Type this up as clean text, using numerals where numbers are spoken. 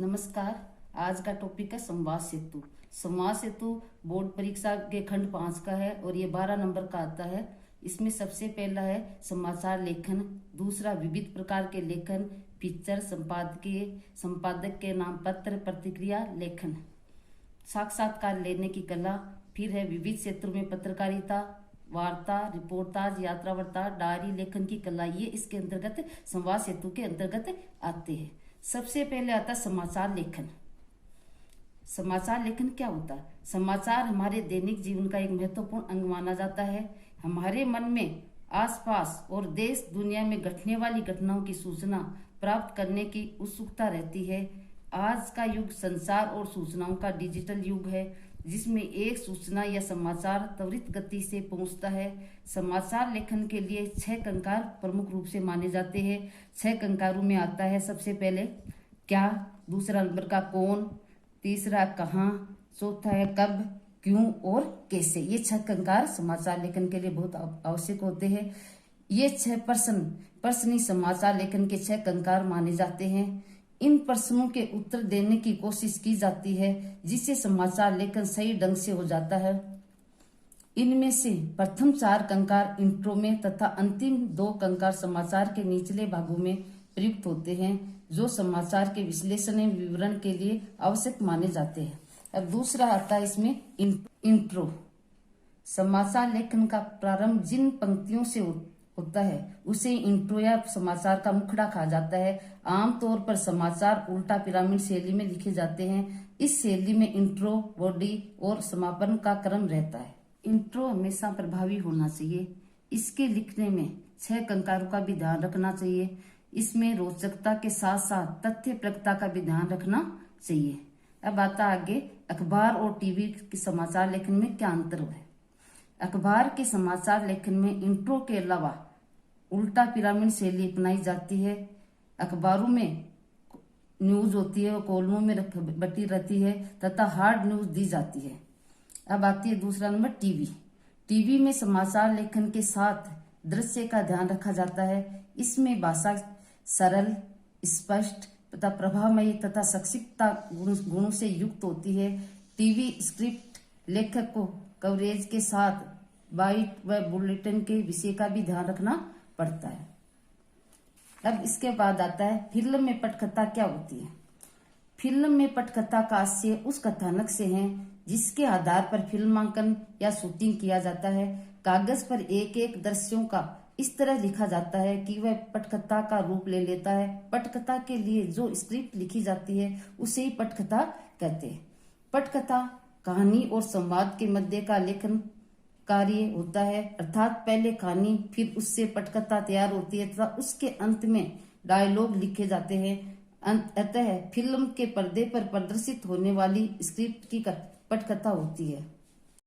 नमस्कार। आज का टॉपिक है संवाद सेतु। संवाद सेतु बोर्ड परीक्षा के खंड 5 का है और ये 12 नंबर का आता है। इसमें सबसे पहला है समाचार लेखन, दूसरा विविध प्रकार के लेखन, फीचर, संपादक के नाम पत्र, प्रतिक्रिया लेखन, साक्षात्कार लेने की कला, फिर है विविध क्षेत्रों में पत्रकारिता, वार्ता, रिपोर्टाज, यात्रा वार्ता, डायरी लेखन की कला। ये इसके अंतर्गत संवाद सेतु के अंतर्गत आते हैं। सबसे पहले आता है समाचार लेखन। समाचार लेखन क्या होता है? समाचार हमारे दैनिक जीवन का एक महत्वपूर्ण अंग माना जाता है। हमारे मन में आसपास और देश दुनिया में घटने वाली घटनाओं की सूचना प्राप्त करने की उत्सुकता रहती है। आज का युग संचार और सूचनाओं का डिजिटल युग है, जिसमें एक सूचना या समाचार त्वरित गति से पहुंचता है। समाचार लेखन के लिए 6 कंकार प्रमुख रूप से माने जाते हैं। 6 कंकारों में आता है सबसे पहले क्या, दूसरा नंबर का कौन, तीसरा कहाँ, चौथा है कब, क्यों और कैसे। ये 6 कंकार समाचार लेखन के लिए बहुत आवश्यक होते हैं। ये 6 प्रश्न समाचार लेखन के 6 कंकार माने जाते हैं। इन प्रश्नों के उत्तर देने की कोशिश की जाती है, जिससे समाचार लेखन सही ढंग से हो जाता है। इनमें से प्रथम 4 कंकार इंट्रो में तथा अंतिम 2 कंकार समाचार के निचले भागों में प्रयुक्त होते हैं, जो समाचार के विश्लेषण एवं विवरण के लिए आवश्यक माने जाते हैं। अब दूसरा आता है इसमें इंट्रो। समाचार लेखन का प्रारंभ जिन पंक्तियों से होता है उसे इंट्रो या समाचार का मुखड़ा कहा जाता है। आमतौर पर समाचार उल्टा पिरामिड शैली में लिखे जाते हैं। इस शैली में इंट्रो, बॉडी और समापन का क्रम रहता है। इंट्रो हमेशा प्रभावी होना चाहिए। इसके लिखने में 6 कंकारों का भी ध्यान रखना चाहिए। इसमें रोचकता के साथ साथ तथ्यप्रकता का भी ध्यान रखना चाहिए। अब आता आगे अखबार और टीवी के समाचार लेखन में क्या अंतर है। अखबार के समाचार लेखन में इंट्रो के अलावा उल्टा पिरामिड शैली अपनाई जाती है। अखबारों में न्यूज होती है, वो कॉलमों में बटी रहती है तथा हार्ड न्यूज दी जाती है। अब आती है दूसरा नंबर टीवी। टीवी में समाचार लेखन के साथ दृश्य का ध्यान रखा जाता है। इसमें भाषा सरल, स्पष्ट तथा प्रभावमयी तथा शैक्षिकता गुणों से युक्त होती है। टीवी स्क्रिप्ट लेखक को कवरेज के साथ बाइट व बुलेटिन के विषय का भी ध्यान रखना पड़ता है। अब इसके बाद आता है फिल्म में पटकथा क्या होती है। फिल्म में पटकथा का आशय उस कथानक से है जिसके आधार पर फिल्मांकन या शूटिंग किया जाता है। कागज पर एक एक दृश्यों का इस तरह लिखा जाता है कि वह पटकथा का रूप ले लेता है। पटकथा के लिए जो स्क्रिप्ट लिखी जाती है उसे ही पटकथा कहते हैं। पटकथा कहानी और संवाद के मध्य का लेखन कार्य होता है, अर्थात पहले कहानी फिर उससे पटकथा तैयार होती है तथा उसके अंत में डायलॉग लिखे जाते हैं। अतः फिल्म के पर्दे पर प्रदर्शित होने वाली स्क्रिप्ट की पटकथा होती है।